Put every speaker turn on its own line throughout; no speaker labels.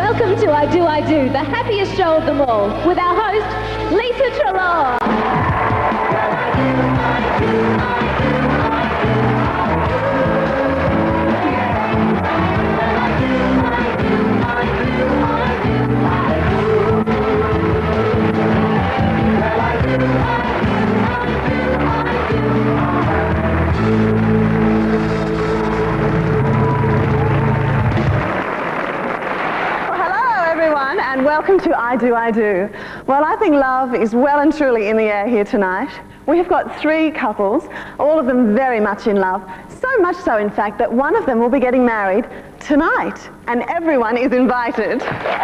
Welcome to I Do, I Do, the happiest show of them all, with our host, Lisa Trelaw.
And welcome to I Do, I Do. Well, I think love is well and truly in the air here tonight. We have got 3 couples, all of them very much in love. So much so, in fact, that one of them will be getting married tonight, and everyone is invited. Yes.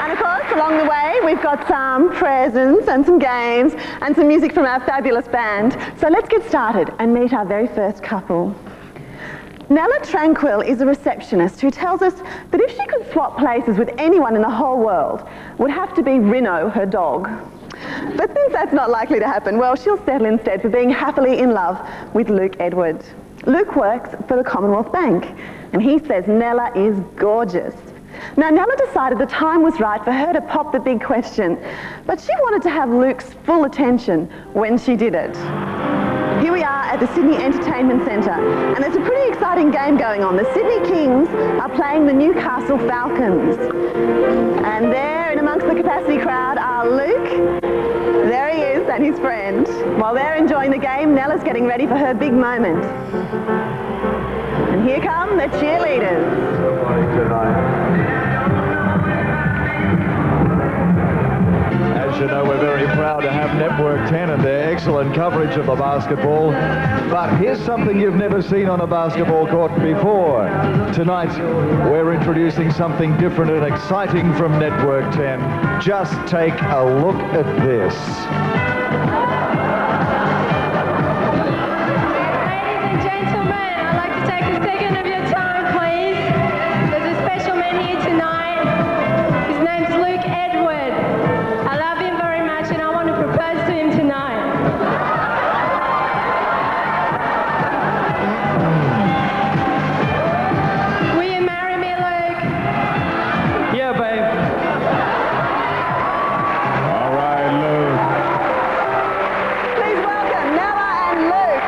And of course, along the way, we've got some presents and some games and some music from our fabulous band. So let's get started and meet our very first couple. Nella Tranquil is a receptionist who tells us that if she could swap places with anyone in the whole world, would have to be Rino, her dog. But since that's not likely to happen, well, she'll settle instead for being happily in love with Luke Edward. Luke works for the Commonwealth Bank, and he says Nella is gorgeous. Now, Nella decided the time was right for her to pop the big question, but she wanted to have Luke's full attention when she did it. Here we are at the Sydney Entertainment Centre, and there's a pretty exciting game going on. The Sydney Kings are playing the Newcastle Falcons. And there, in amongst the capacity crowd, are Luke, there he is, and his friend. While they're enjoying the game, Nella's getting ready for her big moment. And here come the cheerleaders.
As you know, we're very proud to have Network 10 and their excellent coverage of the basketball. But here's something you've never seen on a basketball court before. Tonight, we're introducing something different and exciting from Network 10. Just take a look at this.
Ladies and gentlemen, I'd like to take a second of your time, please. There's a special man here tonight. His name's Luke Edward. I love him very much and I want to propose to him tonight. Will you marry me, Luke?
Yeah, babe. All right, Luke.
Please welcome Nella and Luke.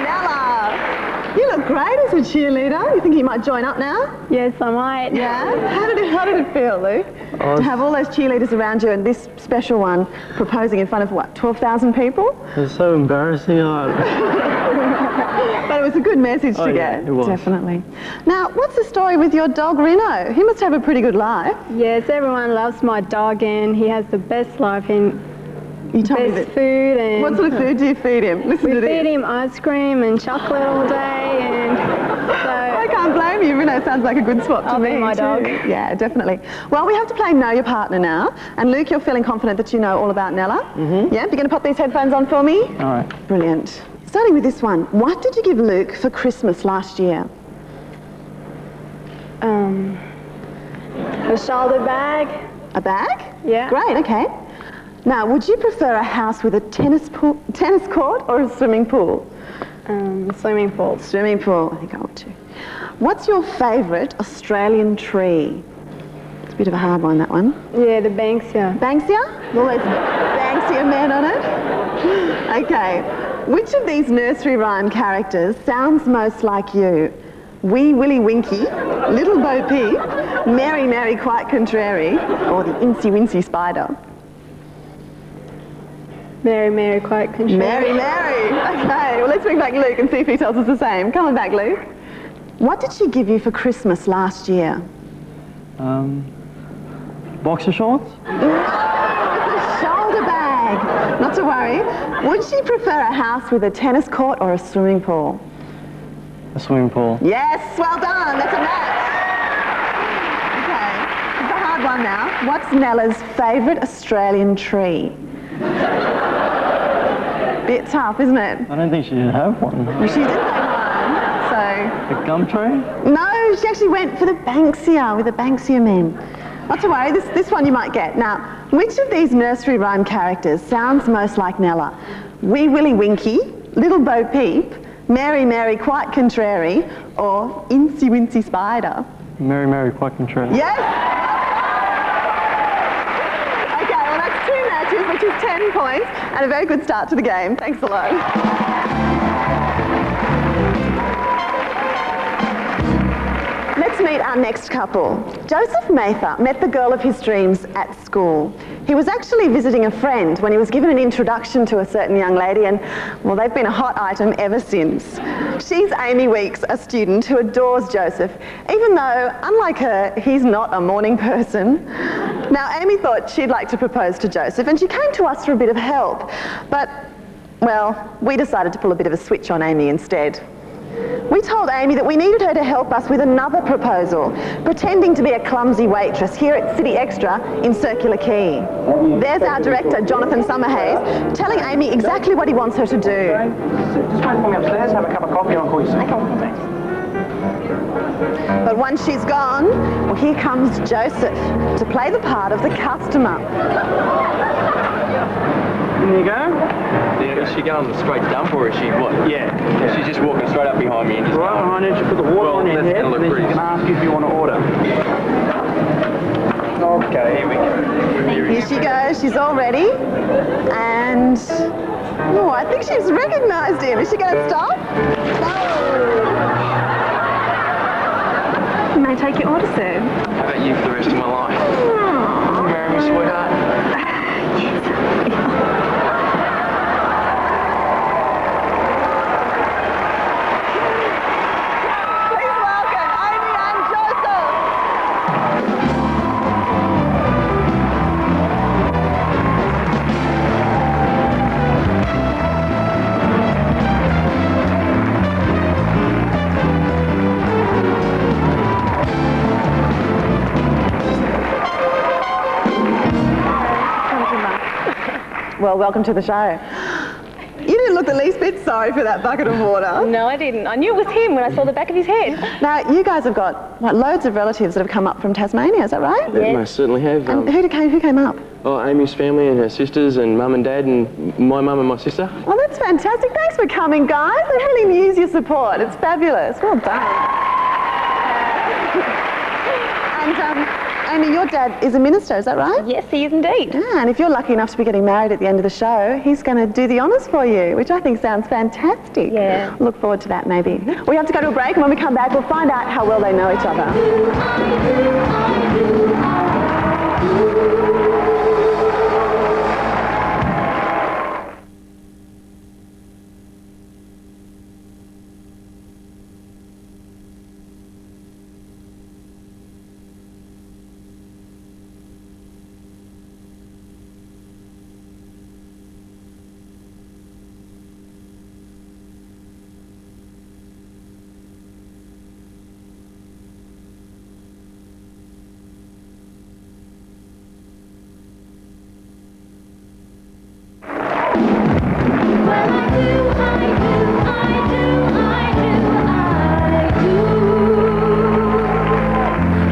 Nella, you look great as a cheerleader. You think you might join up now?
Yes, I might.
Yeah? How did it feel, Luke? To have all those cheerleaders around you and this special one proposing in front of, what, 12,000 people?
It's so embarrassing.
But it was a good message to get.
Yeah, it was.
Definitely. Now, what's the story with your dog, Rino? He must have a pretty good life.
Yes, everyone loves my dog and he has the best life in
You told me
best
that.
food and
What sort of food do you feed him? Listen
we
to
feed
this.
him ice cream and chocolate all day and
I
so
can't blame you. Rino sounds like a good swap to
I'll
me,
be my
too.
dog.
Yeah, definitely. Well, we have to play Know Your Partner now. And Luke, you're feeling confident that you know all about Nella? Mm-hmm. Yeah? You're going to pop these headphones on for me?
All right.
Brilliant. Starting with this one. What did you give Luke for Christmas last year?
a shoulder bag.
A bag?
Yeah.
Great, okay. Now, would you prefer a house with a tennis court or a swimming pool?
Swimming pool.
Swimming pool, I think I would too. What's your favourite Australian tree? It's a bit of a hard one, that one.
Yeah, the Banksia.
Banksia? Well, there's Banksia man on it. Okay. Which of these nursery rhyme characters sounds most like you? Wee Willie Winky, Little Bo Peep, Mary Mary Quite Contrary, or the Incy Wincy Spider?
Mary Mary Quite Contrary.
Mary Mary. Okay, well, let's bring back Luke and see if he tells us the same. Come on back, Luke. What did she give you for Christmas last year?
Boxer shorts?
Shoulder bag. Not to worry. Would she prefer a house with a tennis court or a swimming pool?
A swimming pool.
Yes, well done. That's a match. Okay, it's a hard one now. What's Nella's favourite Australian tree? bit tough, isn't it?
I don't think she did have one.
Well, she did have one, so...
The gum tree?
No, she actually went for the Banksia, with the Banksia men. Not to worry, this one you might get. Now, which of these nursery rhyme characters sounds most like Nella? Wee Willie Winky, Little Bo Peep, Mary Mary Quite Contrary, or Incy Wincy Spider?
Mary Mary quite contrary.
Yes! Okay, well that's 2 matches, which is 10 points, and a very good start to the game. Thanks a lot. Let's meet our next couple. Joseph Mather met the girl of his dreams at school. He was actually visiting a friend when he was given an introduction to a certain young lady, and, well, they've been a hot item ever since. She's Amy Weeks, a student who adores Joseph, even though, unlike her, he's not a morning person. Now, Amy thought she'd like to propose to Joseph, and she came to us for a bit of help. But, well, we decided to pull a bit of a switch on Amy instead. We told Amy that we needed her to help us with another proposal, pretending to be a clumsy waitress here at City Extra in Circular Quay. There's our director, Jonathan Summerhays, telling Amy exactly what he wants her to do.
Just wait for me upstairs, have a cup of coffee, and I'll call you soon.
But once she's gone, well, here comes Joseph to play the part of the customer.
There you go.
Yeah, is she going straight dump or is she what?
Yeah.
She's just walking straight up behind me and just
Right behind you, just put the water on your
that's
head,
gonna
and
look
then she
pretty-
can ask you if you want to order. Okay, here we go.
Here she goes, she's all ready. And, oh, I think she's recognised him. Is she going to stop? No. May I take your order, sir?
How about you for the rest of my life? You marry me, sweetheart?
Please welcome Amy and Joseph. Well, welcome to the show. You didn't look the least bit sorry for that bucket of water.
No, I didn't. I knew it was him when I saw the back of his head.
Now, you guys have got loads of relatives that have come up from Tasmania, is that right?
I certainly have.
And who came up?
Amy's family and her sisters and mum and dad and my mum and my sister.
Well, that's fantastic. Thanks for coming, guys. I really use your support. It's fabulous. Well done. And, Amy, your dad is a minister, is that right?
Yes, he is indeed.
Yeah, and if you're lucky enough to be getting married at the end of the show, he's going to do the honours for you, which I think sounds fantastic.
Yeah.
Look forward to that, maybe. We have to go to a break, and when we come back, we'll find out how well they know each other.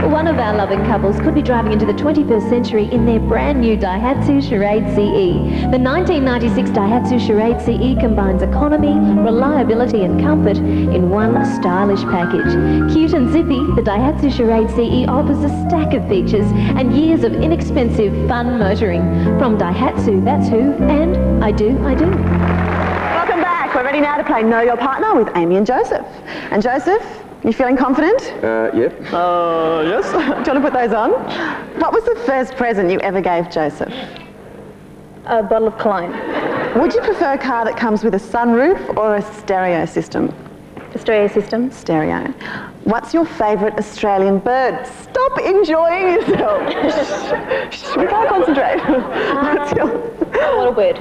One of our loving couples could be driving into the 21st century in their brand new Daihatsu Charade CE. The 1996 Daihatsu Charade CE combines economy, reliability and comfort in one stylish package. Cute and zippy, the Daihatsu Charade CE offers a stack of features and years of inexpensive, fun motoring. From Daihatsu, that's who, and I do.
Welcome back. We're ready now to play Know Your Partner with Amy and Joseph. And Joseph, you feeling confident?
Yep.
Yes. Do you want to put those on? What was the first present you ever gave Joseph?
A bottle of cologne.
Would you prefer a car that comes with a sunroof or a stereo system?
Australia system.
Stereo. What's your favourite Australian bird? Stop enjoying yourself. Shh, we can't concentrate. What's your...
Wattle bird.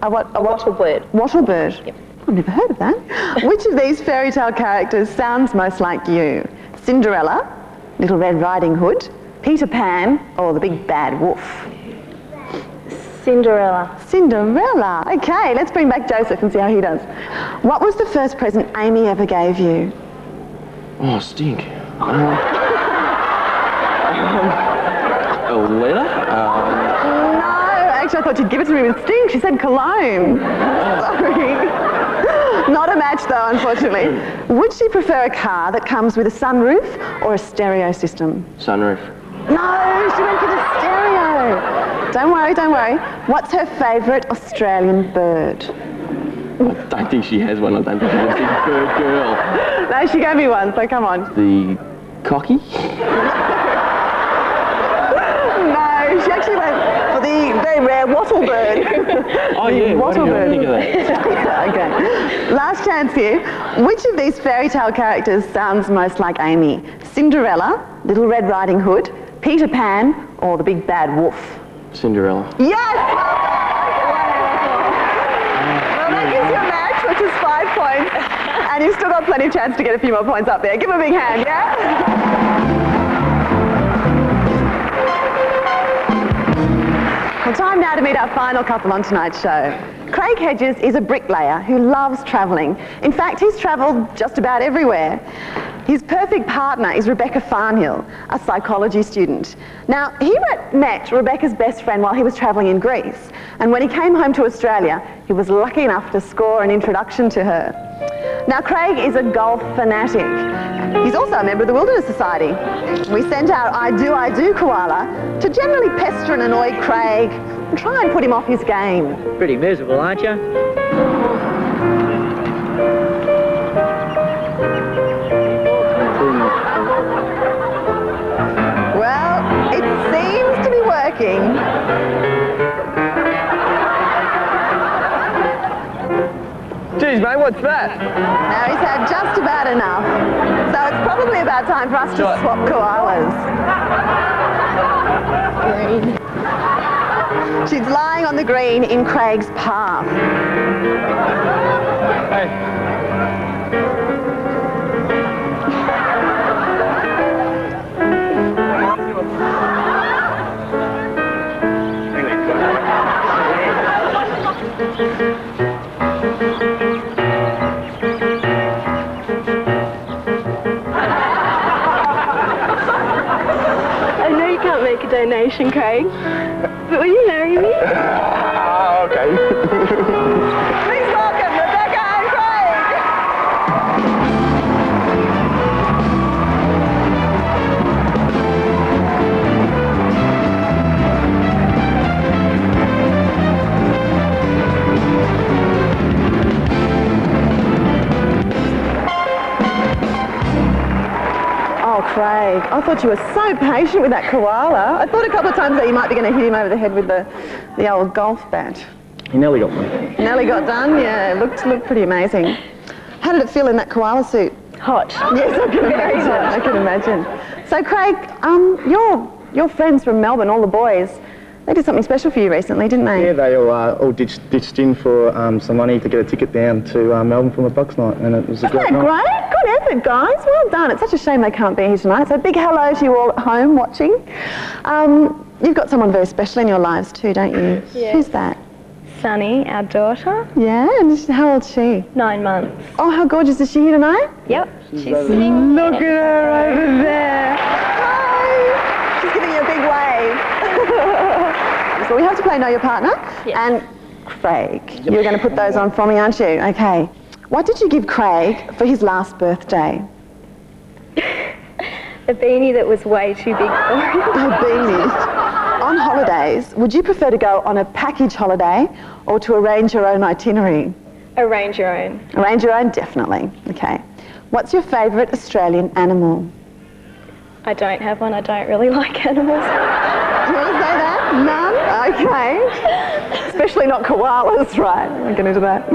A what? A
Wattle bird.
Wattle bird?
Yep.
I've never heard of that. Which of these fairy tale characters sounds most like you? Cinderella, Little Red Riding Hood, Peter Pan, or the Big Bad Wolf?
Cinderella.
Cinderella. Okay, let's bring back Joseph and see how he does. What was the first present Amy ever gave you?
Oh, stink. A letter?
No, actually I thought you'd give it to me with stink. She said cologne. Sorry. Not a match though, unfortunately. Would she prefer a car that comes with a sunroof or a stereo system?
Sunroof.
No, she went for the stereo. Don't worry, don't worry. What's her favourite Australian bird?
I don't think she has one. I don't think she's a big bird girl.
No, she gave me one, so come on.
The cocky?
No, she actually went for the very rare wattle bird.
Oh yeah,
wattle
why
bird.
didn't I think of that?
Okay. Last chance here. Which of these fairy tale characters sounds most like Amy? Cinderella, Little Red Riding Hood, Peter Pan, or the Big Bad Wolf?
Cinderella.
Yes! Well, that gives you a match, which is 5 points. And you've still got plenty of chance to get a few more points up there. Give him a big hand, yeah? Well, time now to meet our final couple on tonight's show. Craig Hedges is a bricklayer who loves travelling. In fact, he's travelled just about everywhere. His perfect partner is Rebecca Farnhill, a psychology student. Now, he met Rebecca's best friend while he was travelling in Greece, and when he came home to Australia, he was lucky enough to score an introduction to her. Now, Craig is a golf fanatic. He's also a member of the Wilderness Society. We sent our I Do koala to generally pester and annoy Craig and try and put him off his game.
Pretty miserable, aren't you?
Well, it seems to be working.
Jeez, mate, what's that?
Now he's had just about enough. So it's probably about time for us to swap koalas. Green. She's lying on the green in Craig's path.
Hey.
I know you can't make a donation, Craig, but will you marry me?
Okay.
Please welcome Rebecca and Craig. Oh, Craig, I thought you were so patient with that koala. I thought a couple of times that you might be going to hit him over the head with the old golf bat.
He nearly got me.
Nearly got done, yeah. Looked pretty amazing. How did it feel in that koala suit?
Hot.
Yes, I can imagine. I can imagine. So, Craig, your friends from Melbourne, all the boys, they did something special for you recently, didn't they?
Yeah, they all ditched in for some money to get a ticket down to Melbourne for the Bucks night, and it was a great night.
Great? Good effort, guys. Well done. It's such a shame they can't be here tonight. So, big hello to you all at home watching. You've got someone very special in your lives too, don't you?
Yes.
Who's that?
Sunny, our daughter,
Yeah, and how old's she?
9 months.
Oh, how gorgeous is she here tonight?
Yep, she's sitting.
Look at her over there. Hi. She's giving you a big wave. So we have to play Know Your Partner.
Yes.
And Craig, you're going to put those on for me, aren't you? Okay. What did you give Craig for his last birthday?
A beanie that was way too big for him.
A beanie. On holidays, would you prefer to go on a package holiday or to arrange your own itinerary?
Arrange your own.
Arrange your own, definitely. Okay. What's your favourite Australian animal?
I don't have one. I don't really like animals.
Do you want to say that? None? Okay. Especially not koalas, right? We're going to do that.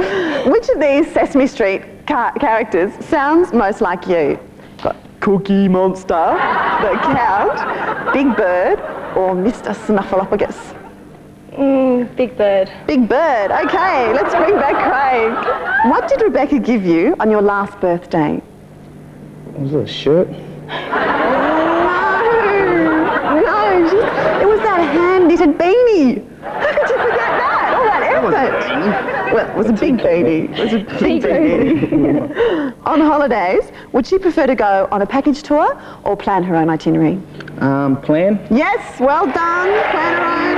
Which of these Sesame Street characters sounds most like you? Got Cookie Monster, the Count, Big Bird, or Mr. Snuffleupagus?
Big Bird.
Big Bird. Okay, let's bring back Craig. What did Rebecca give you on your last birthday?
Was it a shirt?
No, it was that hand-knitted beanie. How could you forget Well, it was a big booty. It was a big booty. On holidays, would she prefer to go on a package tour or plan her own itinerary?
Plan?
Yes, well done. Plan her own.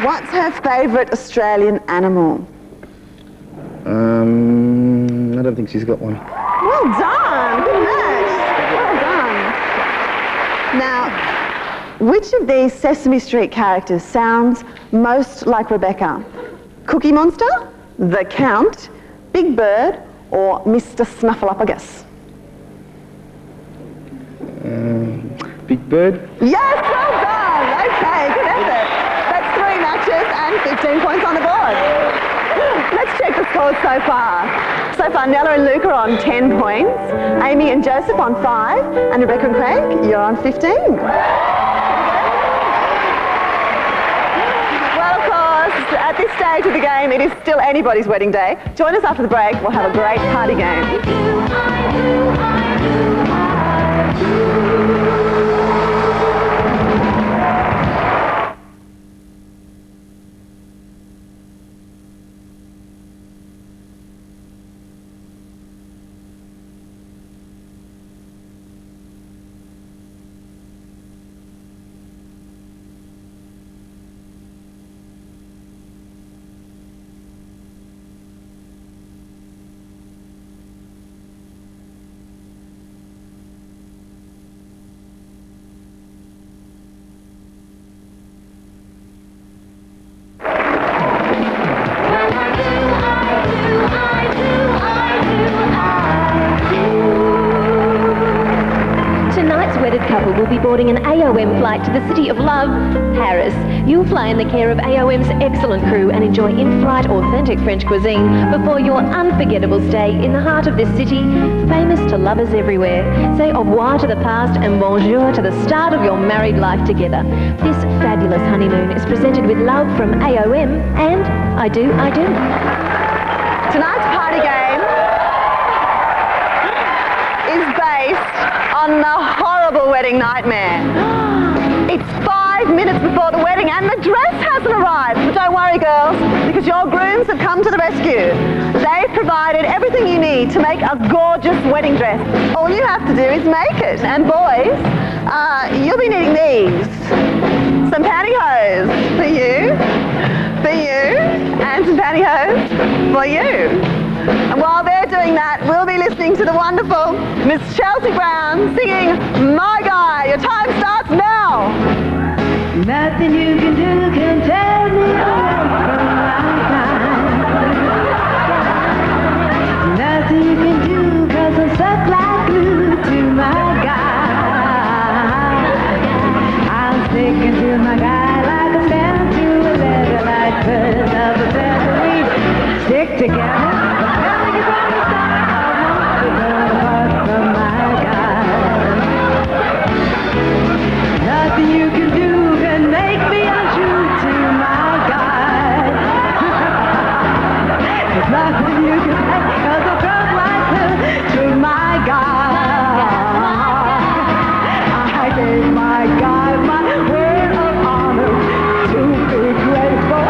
What's her favourite Australian animal?
I don't think she's got one.
Well done. Good match. Well done. Now, which of these Sesame Street characters sounds most like Rebecca? Cookie Monster, the Count, Big Bird, or Mr. Snuffleupagus?
Big Bird?
Yes, well done. Okay, good effort. That's 3 matches and 15 points on the board. Let's check the scores so far. So far, Nella and Luke are on 10 points, Amy and Joseph on 5, and Rebecca and Craig, you're on 15. Well, of course, at this stage of the game, it is still anybody's wedding day. Join us after the break. We'll have a great party game.
Couple will be boarding an AOM flight to the City of Love, Paris. You'll fly in the care of AOM's excellent crew and enjoy in-flight authentic French cuisine before your unforgettable stay in the heart of this city, famous to lovers everywhere. Say au revoir to the past and bonjour to the start of your married life together. This fabulous honeymoon is presented with love from AOM and I Do.
Tonight's party game is based on the horrible wedding nightmare. It's 5 minutes before the wedding and the dress hasn't arrived. But don't worry, girls, because your grooms have come to the rescue. They've provided everything you need to make a gorgeous wedding dress. All you have to do is make it. And boys, you'll be needing these. Some pantyhose for you, and some pantyhose for you. And while they're doing that, we'll be listening to the wonderful Miss Chelsea Brown singing My Guy. Your time starts now.
Nothing you can do can tell me away from my guy. Nothing you can do, 'cause I'm stuck like glue to my guy. I'm sticking to my guy like a stamp to a leather, like birds of a feather. We stick together. Nothing you can do can make me untrue to my God. There's nothing you can say, 'cause I'm drunk like her to my God. I gave my God my word of honor to be grateful.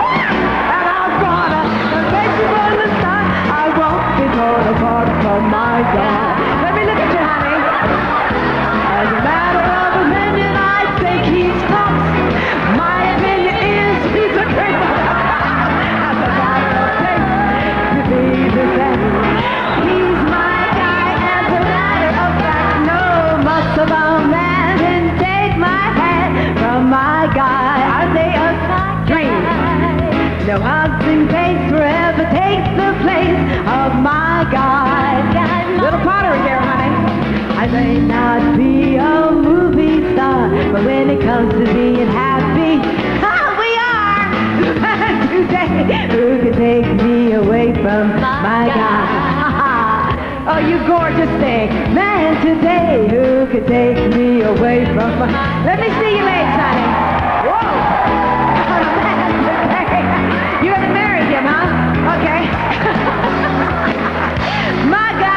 And I'm gonna make you understand I won't be torn apart from my God. Let me look at you, honey. As a matter of opinion, I think he's tops. My opinion is he's a creep. As a matter of taste, to be the same. He's my guy. As a matter of fact, no muscle-bound man can take my hand from my guy. I say a dream. No hugging pace forever takes the place of my guy. Little pottery here, honey. I may not be a movie star, but when it comes to being happy, we are. Today, who can take me away from my guy? Oh, you gorgeous thing. Man, today, who can take me away from my... Let me see your legs, honey. Whoa. You're gonna marry him, huh? Okay. My guy.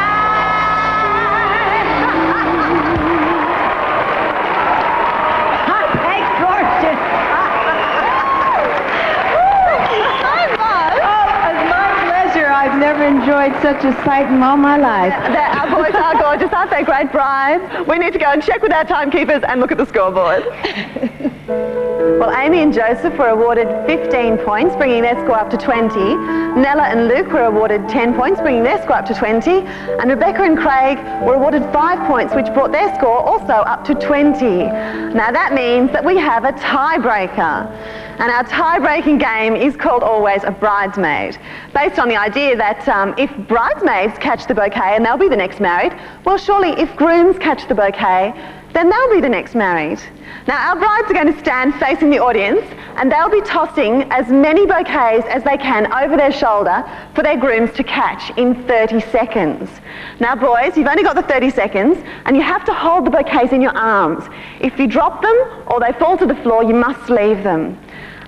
I've never enjoyed such a sight in all my life.
Our boys are gorgeous, aren't they? Great brides. We need to go and check with our timekeepers and look at the scoreboard. Well, Amy and Joseph were awarded 15 points, bringing their score up to 20. Nella and Luke were awarded 10 points, bringing their score up to 20. And Rebecca and Craig were awarded 5 points, which brought their score also up to 20. Now that means that we have a tiebreaker. And our tie-breaking game is called always a bridesmaid, based on the idea that if bridesmaids catch the bouquet and they'll be the next married, well, surely if grooms catch the bouquet, then they'll be the next married. Now, our brides are going to stand facing the audience and they'll be tossing as many bouquets as they can over their shoulder for their grooms to catch in 30 seconds. Now, boys, you've only got the 30 seconds and you have to hold the bouquets in your arms. If you drop them or they fall to the floor, you must leave them.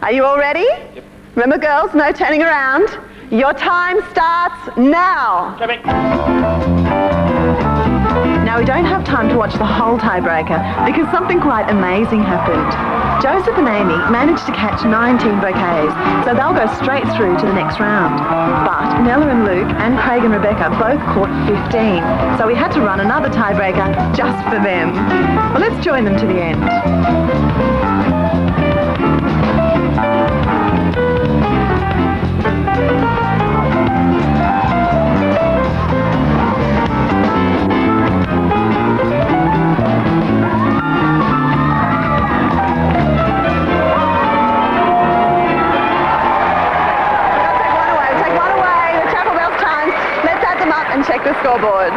Are you all ready? Yep. Remember, girls, no turning around. Your time starts now. Now, we don't have time to watch the whole tiebreaker because something quite amazing happened. Joseph and Amy managed to catch 19 bouquets, so they'll go straight through to the next round. But Nella and Luke and Craig and Rebecca both caught 15, so we had to run another tiebreaker just for them. Well, let's join them to the end. Check the scoreboard.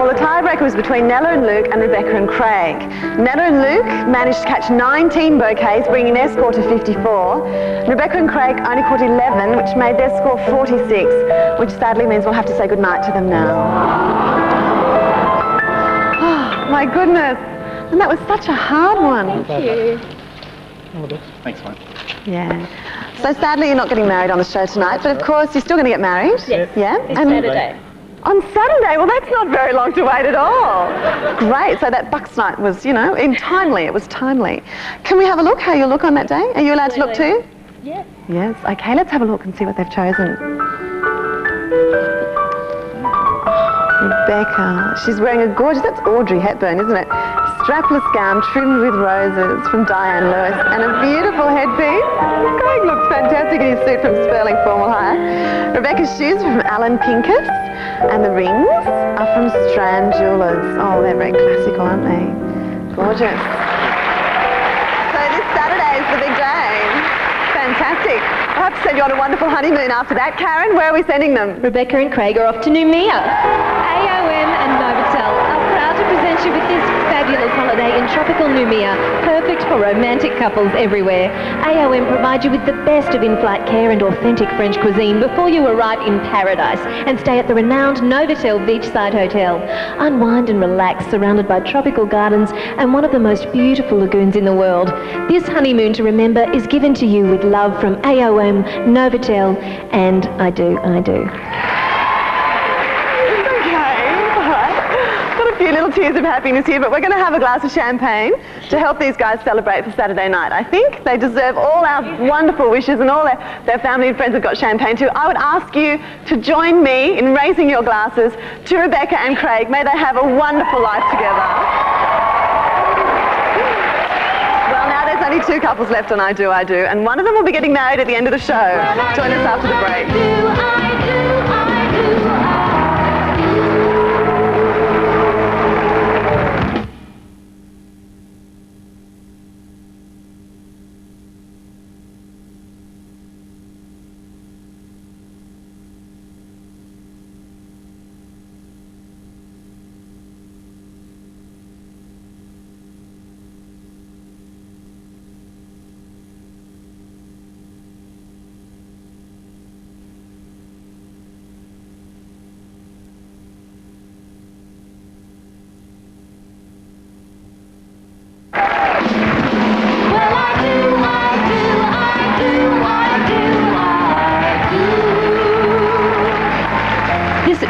Well, the tiebreaker was between Nella and Luke and Rebecca and Craig. Nella and Luke managed to catch 19 bouquets, bringing their score to 54. Rebecca and Craig only caught 11, which made their score 46, which sadly means we'll have to say goodnight to them now. Oh, my goodness. And that was such a hard one.
Thank you.
Thanks, mate.
Yeah. So sadly you're not getting married on the show tonight, but of course you're still going to get married.
Yes.
Yeah?
It's Saturday.
On Saturday? Well, that's not very long to wait at all. Great. So that Bucks night was, you know, timely. It was timely. Can we have a look how you look on that day? Are you allowed to look too?
Yes.
Yes. Okay, let's have a look and see what they've chosen. Rebecca. She's wearing a gorgeous, that's Audrey Hepburn, isn't it? Strapless gown trimmed with roses from Diane Lewis and a beautiful headpiece. Craig looks fantastic in his suit from Sperling Formal Hire. Rebecca's shoes are from Alan Pincus and the rings are from Strand Jewellers. Oh, they're very classical, aren't they? Gorgeous. So this Saturday is the big day. Fantastic. I have to send you on a wonderful honeymoon after that. Karen, where are we sending them?
Rebecca and Craig are off to Noumea. AOM and Novotel are proud to present you with this fabulous holiday in tropical Noumea, perfect for romantic couples everywhere. AOM provides you with the best of in-flight care and authentic French cuisine before you arrive in paradise and stay at the renowned Novotel Beachside Hotel. Unwind and relax surrounded by tropical gardens and one of the most beautiful lagoons in the world. This honeymoon to remember is given to you with love from AOM, Novotel and I Do.
A few little tears of happiness here, but we're going to have a glass of champagne to help these guys celebrate for Saturday night. I think they deserve all our wonderful wishes, and all their family and friends have got champagne too. I would ask you to join me in raising your glasses to Rebecca and Craig. May they have a wonderful life together. Well, now there's only 2 couples left on I Do, and one of them will be getting married at the end of the show. Join us after the break.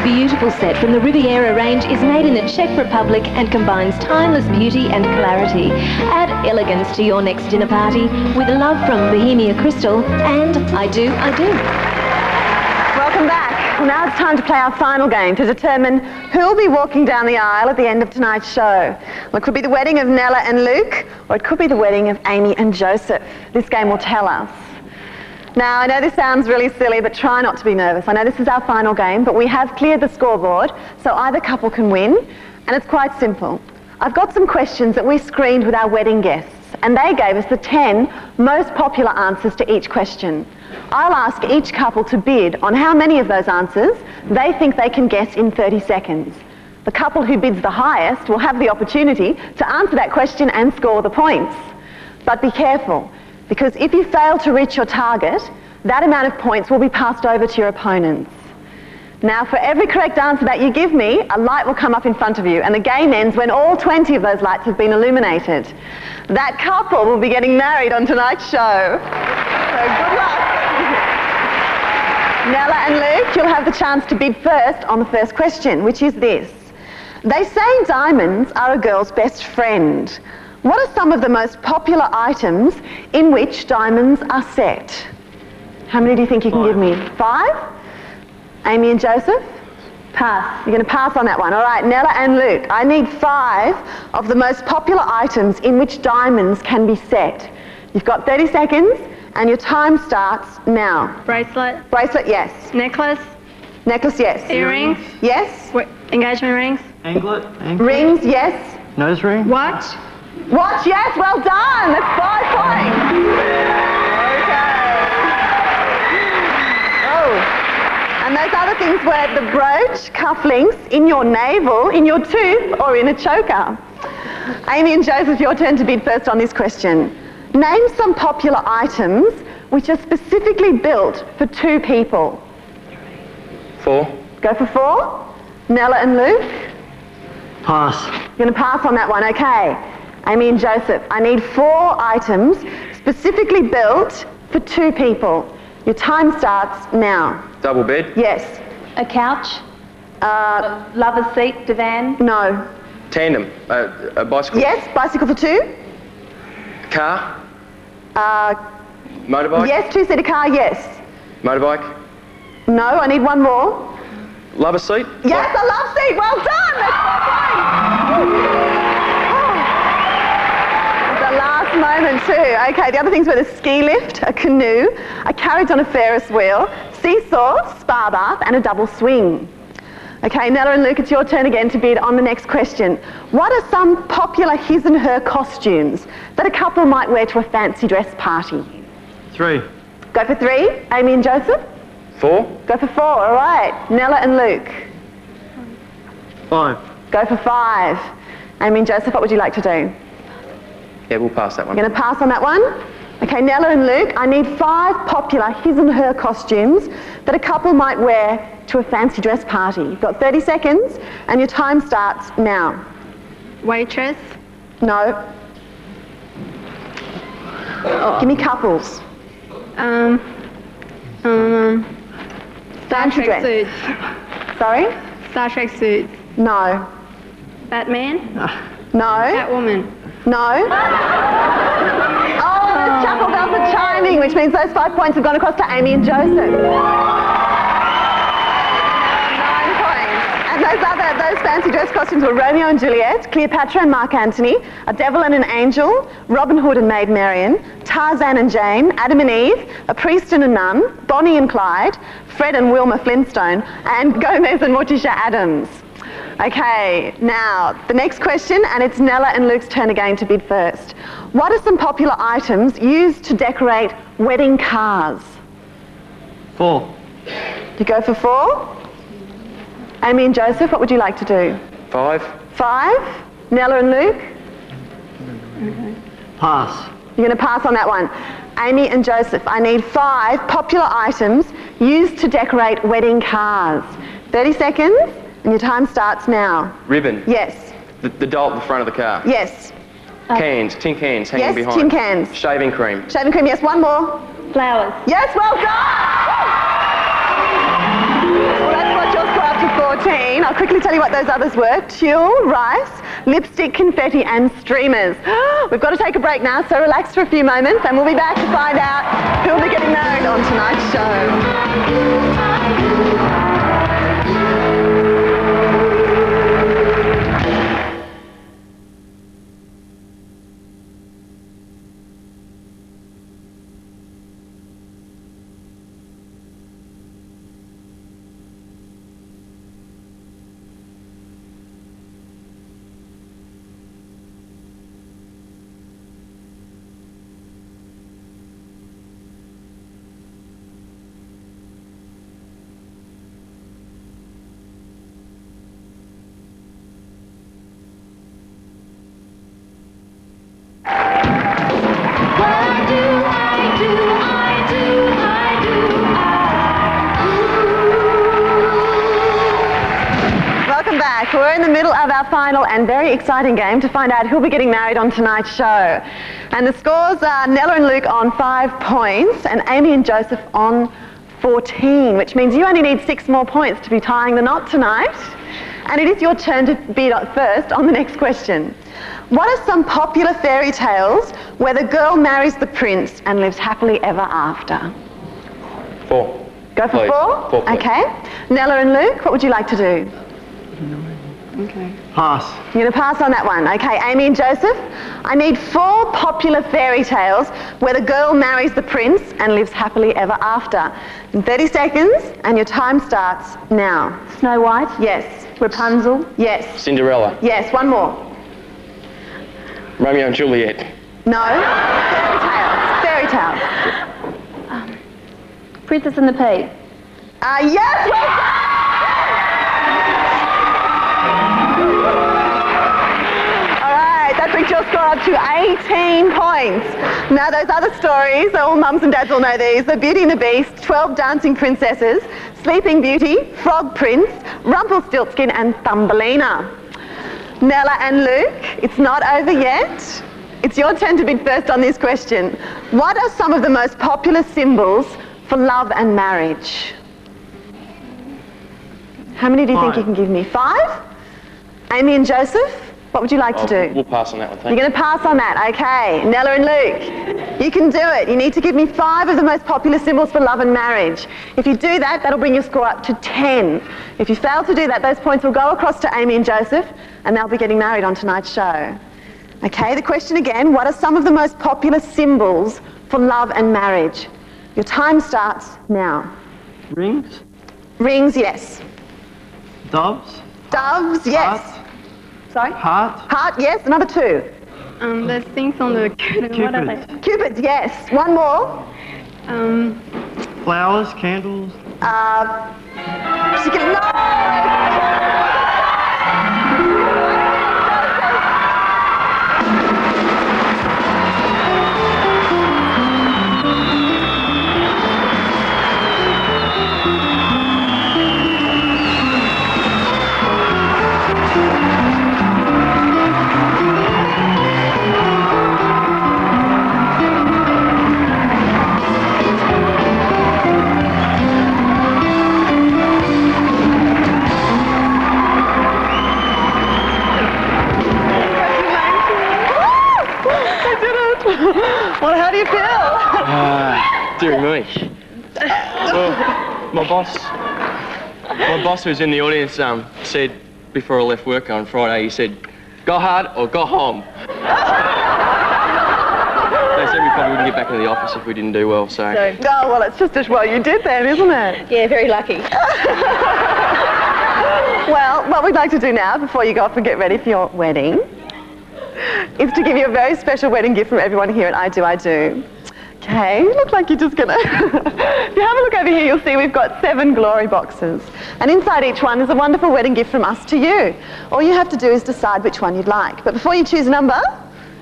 Beautiful set from the Riviera range is made in the Czech Republic and combines timeless beauty and clarity. Add elegance to your next dinner party with love from Bohemia Crystal and I Do.
Welcome back. Well, now it's time to play our final game to determine who'll be walking down the aisle at the end of tonight's show. Well, it could be the wedding of Nella and Luke, or it could be the wedding of Amy and Joseph. This game will tell us. Now, I know this sounds really silly, but try not to be nervous. I know this is our final game, but we have cleared the scoreboard, so either couple can win, and it's quite simple. I've got some questions that we screened with our wedding guests, and they gave us the 10 most popular answers to each question. I'll ask each couple to bid on how many of those answers they think they can guess in 30 seconds. The couple who bids the highest will have the opportunity to answer that question and score the points. But be careful, because if you fail to reach your target, that amount of points will be passed over to your opponents. Now, for every correct answer that you give me, a light will come up in front of you, and the game ends when all 20 of those lights have been illuminated. That couple will be getting married on tonight's show. So good luck. Nella and Luke, you'll have the chance to bid first on the first question, which is this. They say diamonds are a girl's best friend. What are some of the most popular items in which diamonds are set? How many do you think you can give me? 5? Amy and Joseph? Pass. You're going to pass on that one. All right, Nella and Luke, I need 5 of the most popular items in which diamonds can be set. You've got 30 seconds, and your time starts now.
Bracelet.
Bracelet, yes.
Necklace.
Necklace, yes.
Earrings.
Yes.
Engagement rings.
Anklet.
Rings, yes.
Nose ring.
Watch.
Watch, yes. Well done. That's 5 points. And those other things were the brooch, cufflinks, in your navel, in your tooth, or in a choker. Amy and Joseph, your turn to bid first on this question. Name some popular items which are specifically built for 2 people.
4.
Go for 4. Nella and Luke?
Pass.
You're going to pass on that one, okay. Amy and Joseph, I need 4 items specifically built for 2 people. Your time starts now.
Double bed.
Yes.
A couch? A lover's seat, divan?
No.
Tandem. A bicycle.
Yes, bicycle for 2.
Car. Motorbike.
Yes, 2-seater car, yes.
Motorbike.
No, I need 1 more.
Lover seat.
Yes, a love seat, well done, that's 4 points. The last moment too. Okay, the other things were the ski lift, a canoe, a carriage on a Ferris wheel, seesaw, spa bath, and a double swing. Okay, Nella and Luke, it's your turn again to bid on the next question. What are some popular his and her costumes that a couple might wear to a fancy dress party?
3.
Go for 3. Amy and Joseph?
4.
Go for 4, all right. Nella and Luke?
5.
Go for 5. Amy and Joseph, what would you like to do?
Yeah, we'll pass that one.
You're going to pass on that one? Okay, Nella and Luke, I need 5 popular his and her costumes that a couple might wear to a fancy dress party. You've got 30 seconds, and your time starts now.
Waitress.
No. Give me couples.
Star
Fancy
Trek
dress.
suits.
Sorry?
Star Trek suits.
No.
Batman.
No.
Catwoman.
No. Oh, the chuckle bells are chiming, which means those 5 points have gone across to Amy and Joseph. 9 points. And those fancy dress costumes were Romeo and Juliet, Cleopatra and Mark Antony, A Devil and an Angel, Robin Hood and Maid Marian, Tarzan and Jane, Adam and Eve, A Priest and a Nun, Bonnie and Clyde, Fred and Wilma Flintstone, and Gomez and Morticia Adams. Okay, now the next question, and it's Nella and Luke's turn again to bid first. What are some popular items used to decorate wedding cars?
4.
You go for 4? Amy and Joseph, what would you like to do?
5.
5? Nella and Luke?
Pass.
You're going to pass on that one. Amy and Joseph, I need 5 popular items used to decorate wedding cars. 30 seconds, and your time starts now.
Ribbon.
Yes.
The doll at the front of the car.
Yes.
Cans. Tin cans hanging
Yes,
behind.
tin cans.
Shaving cream.
Shaving cream, yes. 1 more.
Flowers.
Yes, well done! Well, that's what your score up to 14. I'll quickly tell you what those others were. Tulle, rice, lipstick, confetti, and streamers. We've got to take a break now, so relax for a few moments, and we'll be back to find out who'll be getting married on tonight's show. back. We're in the middle of our final and very exciting game to find out who'll be getting married on tonight's show. And the scores are Nella and Luke on 5 points and Amy and Joseph on 14, which means you only need 6 more points to be tying the knot tonight. And it is your turn to be first on the next question. What are some popular fairy tales where the girl marries the prince and lives happily ever after?
4.
Go for
Please.
4?
4, please.
Okay. Nella and Luke, what would you like to do?
Okay.
Pass.
You're going to pass on that one. Okay, Amy and Joseph, I need 4 popular fairy tales where the girl marries the prince and lives happily ever after. In 30 seconds, and your time starts now.
Snow White?
Yes.
Rapunzel?
Yes.
Cinderella.
Yes, one more.
Romeo and Juliet.
No. Fairy tales. Fairy tales.
Princess and the Pea?
Yes, well done! All right, that brings your score up to 18 points. Now those other stories, all mums and dads will know these. The Beauty and the Beast, 12 Dancing Princesses, Sleeping Beauty, Frog Prince, Rumpelstiltskin and Thumbelina. Nella and Luke, it's not over yet. It's your turn to bid first on this question. What are some of the most popular symbols for love and marriage? How many do you think you can give me? 5? Amy and Joseph, what would you like to do?
We'll pass on that one,
You're
thank
going to pass on that, okay. Nella and Luke, you can do it. You need to give me 5 of the most popular symbols for love and marriage. If you do that, that'll bring your score up to 10. If you fail to do that, those points will go across to Amy and Joseph, and they'll be getting married on tonight's show. Okay, the question again, what are some of the most popular symbols for love and marriage? Your time starts now.
Rings.
Rings, yes.
Doves.
Doves, yes.
Heart.
Sorry?
Heart.
Heart, yes. Number 2.
There's things on the... What are they?
Cupids, yes. One more.
Flowers. Candles.
Well, how do you feel?
Dear me. Well, my boss who's in the audience said before I left work on Friday, he said, go hard or go home. They said we probably wouldn't get back into the office if we didn't do well, so...
Oh, well, it's just as well you did then, isn't it?
Yeah, very lucky.
Well, what we'd like to do now, before you go off and get ready for your wedding, is to give you a very special wedding gift from everyone here at I Do, I Do. Okay, you look like you're just gonna... If you have a look over here, you'll see we've got 7 glory boxes. And inside each one is a wonderful wedding gift from us to you. All you have to do is decide which one you'd like. But before you choose a number,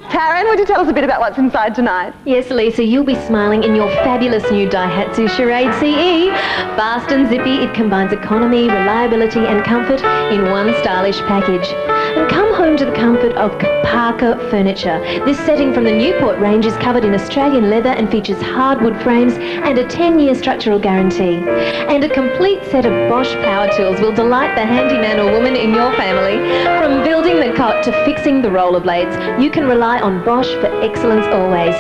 Karen, would you tell us a bit about what's inside tonight?
Yes, Lisa, you'll be smiling in your fabulous new Daihatsu Charade CE. Fast and zippy, it combines economy, reliability and comfort in one stylish package. And come home to the comfort of Parker Furniture. This setting from the Newport range is covered in Australian leather and features hardwood frames and a 10-year structural guarantee. And a complete set of Bosch power tools will delight the handyman or woman in your family. From building the cot to fixing the rollerblades, you can rely on Bosch for excellence always.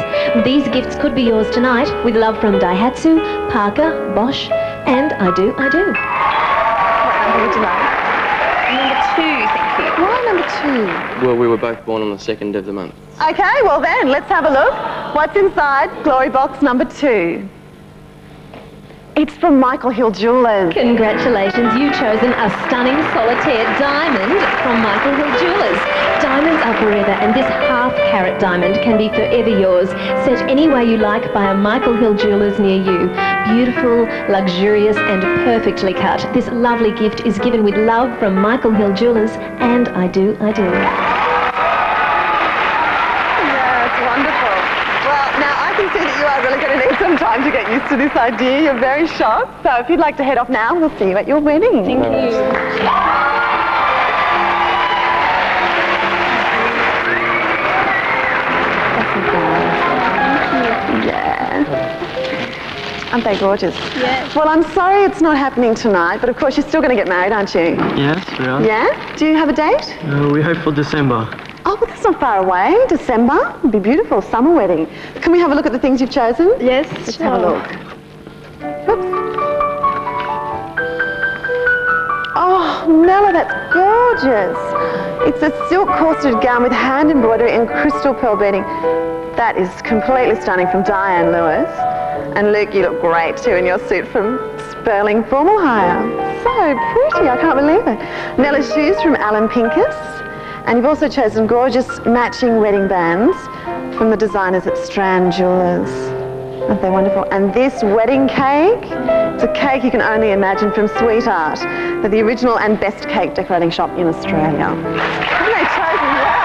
These gifts could be yours tonight with love from Daihatsu, Parker, Bosch, and I Do, I Do.
What number would you like?
Number 2, thank you.
Why number 2?
Well, we were both born on the 2nd of the month.
Okay, well then, let's have a look. What's inside glory box number 2? It's from Michael Hill Jewellers.
Congratulations, you've chosen a stunning solitaire diamond from Michael Hill Jewellers. Diamonds are forever, and this half-carat diamond can be forever yours. Set any way you like by a Michael Hill Jewellers near you. Beautiful, luxurious, and perfectly cut. This lovely gift is given with love from Michael Hill Jewellers and I Do, I Do.
Yeah, it's wonderful. Well, now I can see that you are really going to need some time to get used to this idea. You're very sharp. So if you'd like to head off now, we'll see you at your wedding.
Thank you.
Aren't they gorgeous?
Yes.
Well, I'm sorry it's not happening tonight, but of course you're still going to get married, aren't you?
Yes, we are.
Yeah? Do you have a date?
We hope for December.
Oh, but that's not far away. December. It'd be beautiful. Summer wedding. Can we have a look at the things you've chosen?
Yes,
Let's have a look. Whoops. Oh, Mela, that's gorgeous. It's a silk corseted gown with hand embroidery and crystal pearl beading. That is completely stunning from Diane Lewis. And Luke, you look great too in your suit from Sperling Formal Hire. So pretty, I can't believe it. Nella's shoes from Alan Pincus. And you've also chosen gorgeous matching wedding bands from the designers at Strand Jewellers. Aren't they wonderful? And this wedding cake, it's a cake you can only imagine from Sweetheart. They're the original and best cake decorating shop in Australia. Haven't they chosen well?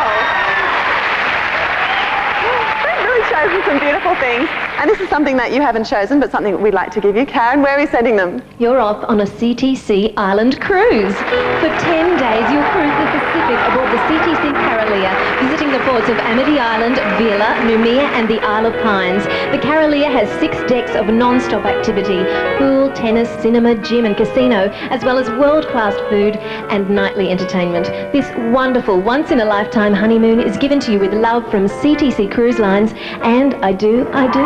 They've really chosen some beautiful things. And this is something that you haven't chosen, but something we'd like to give you. Karen, where are we sending them?
You're off on a CTC Island cruise. For 10 days, you'll cruise the Pacific aboard the CTC Carolea, visiting the ports of Amity Island, Vila, Noumea and the Isle of Pines. The Carolea has 6 decks of non-stop activity: pool, tennis, cinema, gym and casino, as well as world-class food and nightly entertainment. This wonderful once-in-a-lifetime honeymoon is given to you with love from CTC Cruise Lines and I Do, I Do.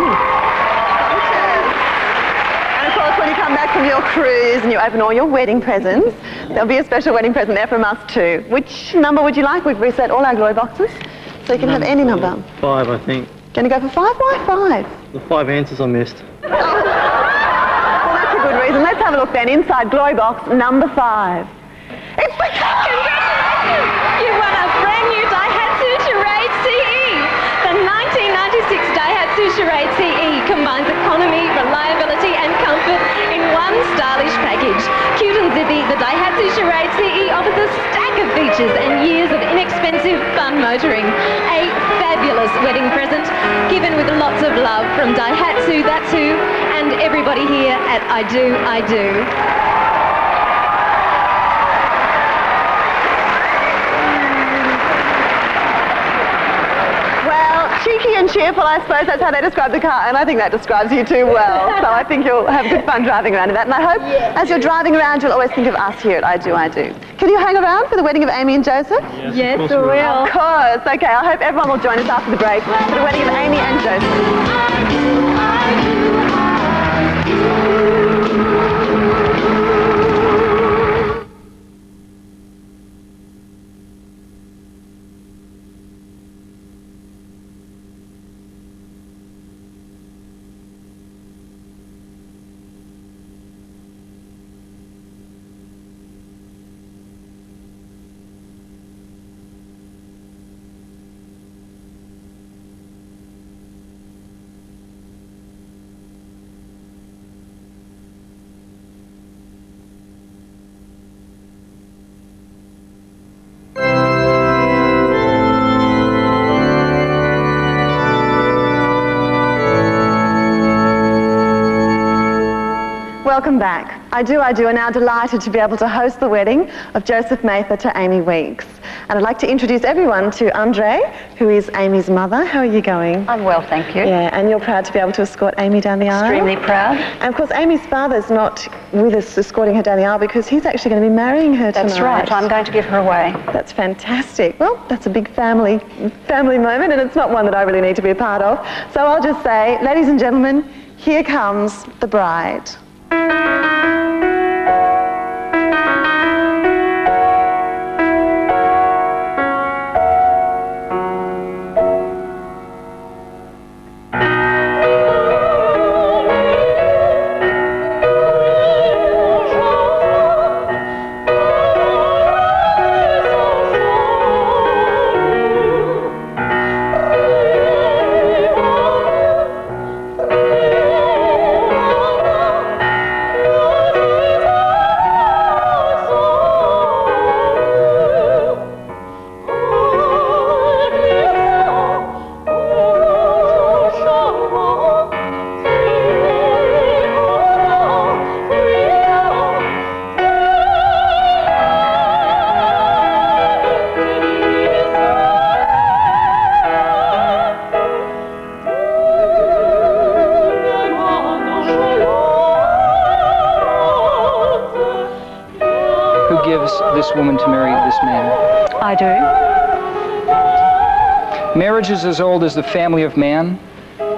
And of course, when you come back from your cruise and you open all your wedding presents, there'll be a special wedding present there from us too. Which number would you like? We've reset all our glory boxes, so you can have any number.
5, I think.
Going to go for 5? Why 5?
The 5 answers I missed.
Well, that's a good reason. Let's have a look then inside glory box number 5. It's the
Congratulations! You won a brand new Daihatsu Charade CE. The 1996 Daihatsu Charade CE combines economy, reliability and comfort in one stylish package. Cute and zippy, the Daihatsu Charade CE offers a stack of features and years of inexpensive fun motoring. A fabulous wedding present given with lots of love from Daihatsu, that's who, and everybody here at I Do, I Do.
Cheeky and cheerful, I suppose that's how they describe the car, and I think that describes you too well. So I think you'll have good fun driving around in that, and I hope as you're driving around you'll always think of us here at I Do, I Do. Can you hang around for the wedding of Amy and Joseph?
Yes, we will.
Of course. Okay, I hope everyone will join us after the break for the wedding of Amy and Joseph. Welcome back. I Do, I Do are now delighted to be able to host the wedding of Joseph Mather to Amy Weeks. And I'd like to introduce everyone to Andre, who is Amy's mother. How are you going?
I'm well, thank you.
Yeah, and you're proud to be able to escort Amy down the aisle?
Extremely proud.
And of course, Amy's father's not with us escorting her down the aisle because he's actually going to be marrying her tonight.
That's right. I'm going to give her away.
That's fantastic. Well, that's a big family moment, and it's not one that I really need to be a part of. So I'll just say, ladies and gentlemen, here comes the bride.
gives this woman to marry this man?
I do.
Marriage is as old as the family of man.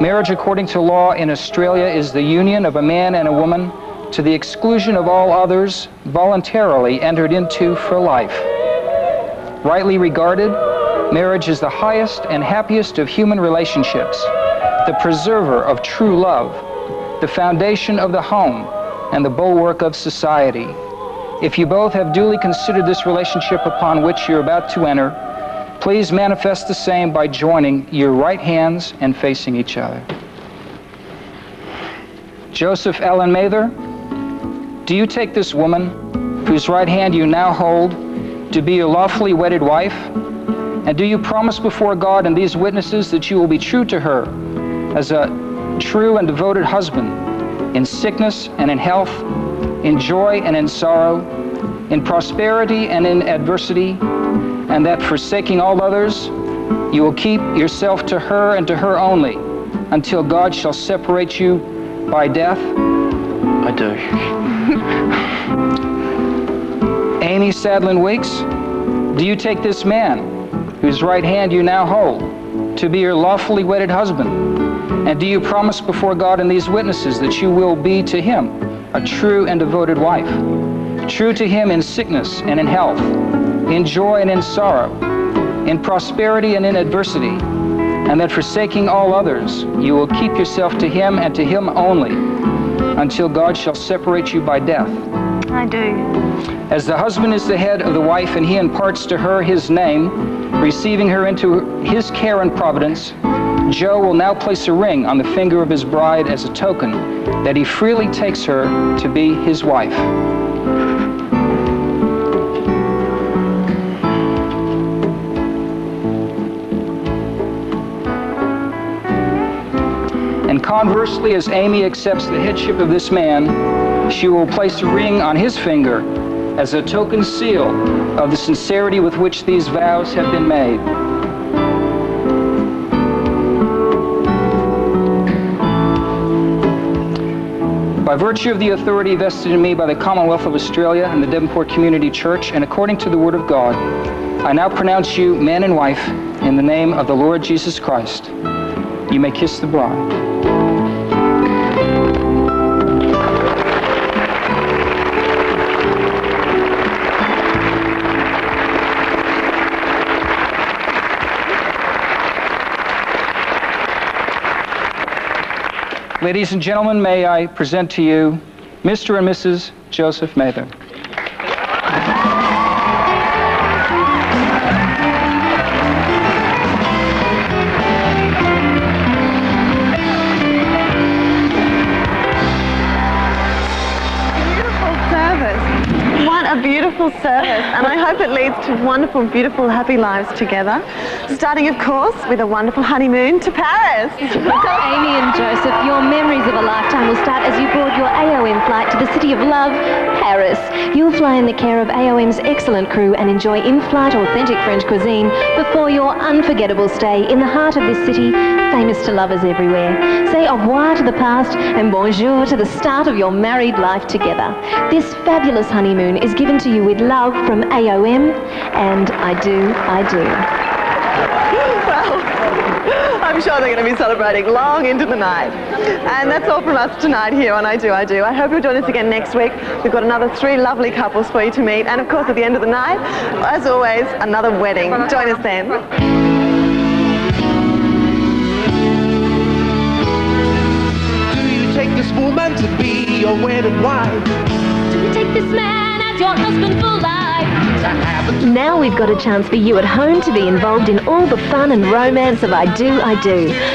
Marriage, according to law in Australia, is the union of a man and a woman to the exclusion of all others, voluntarily entered into for life. Rightly regarded, marriage is the highest and happiest of human relationships, the preserver of true love, the foundation of the home, and the bulwark of society. If you both have duly considered this relationship upon which you're about to enter, please manifest the same by joining your right hands and facing each other. Joseph Ellen Mather, do you take this woman, whose right hand you now hold, to be your lawfully wedded wife? And do you promise before God and these witnesses that you will be true to her as a true and devoted husband, in sickness and in health, in joy and in sorrow, in prosperity and in adversity, and that forsaking all others, you will keep yourself to her and to her only, until God shall separate you by death?
I do.
Amy Sadlin Weeks, do you take this man, whose right hand you now hold, to be your lawfully wedded husband? And do you promise before God and these witnesses that you will be to him a true and devoted wife, true to him in sickness and in health, in joy and in sorrow, in prosperity and in adversity, and that forsaking all others, you will keep yourself to him and to him only, until God shall separate you by death?
I do.
As the husband is the head of the wife and he imparts to her his name, receiving her into his care and providence, Joe will now place a ring on the finger of his bride as a token that he freely takes her to be his wife. And conversely, as Amy accepts the headship of this man, she will place a ring on his finger as a token seal of the sincerity with which these vows have been made. By virtue of the authority vested in me by the Commonwealth of Australia and the Devonport Community Church, and according to the Word of God, I now pronounce you man and wife in the name of the Lord Jesus Christ. You may kiss the bride. Ladies and gentlemen, may I present to you Mr. and Mrs. Joseph Mather.
What a beautiful service, and I hope it leads to wonderful, beautiful, happy lives together. Starting, of course, with a wonderful honeymoon to Paris.
Amy and Joseph, your memories of a lifetime will start as you board your AOM flight to the city of love, Paris. You'll fly in the care of AOM's excellent crew and enjoy in-flight authentic French cuisine before your unforgettable stay in the heart of this city, famous to lovers everywhere. Say au revoir to the past and bonjour to the start of your married life together. This fabulous honeymoon is given to you with love from AOM and I do.
Well, I'm sure they're going to be celebrating long into the night. And that's all from us tonight here on I Do. I hope you'll join us again next week. We've got another 3 lovely couples for you to meet. And of course, at the end of the night, as always, another wedding. Join us then.
Take this woman to be your wedded wife?
Do you take this man as your husband for life? Now we've got a chance for you at home to be involved in all the fun and romance of I Do.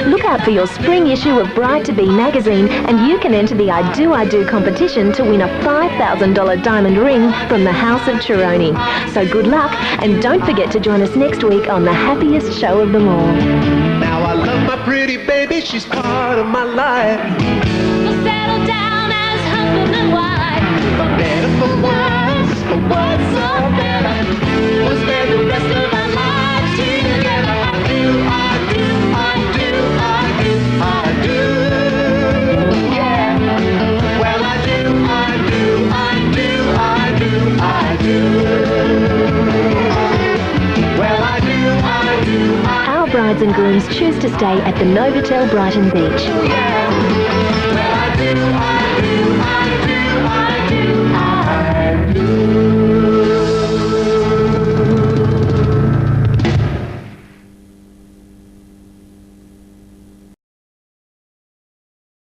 Look out for your spring issue of Bride to Be magazine and you can enter the I Do competition to win a $5,000 diamond ring from the House of Chironi. So good luck and don't forget to join us next week on the happiest show of them all.
Now I love my pretty baby, she's part of my life.
We'll settle down as husband and wife.
For better, for worse, for what's so better, we'll spend the rest of our lives together. I do, yeah. Well, I do.
brides and grooms choose to stay at the Novotel Brighton Beach.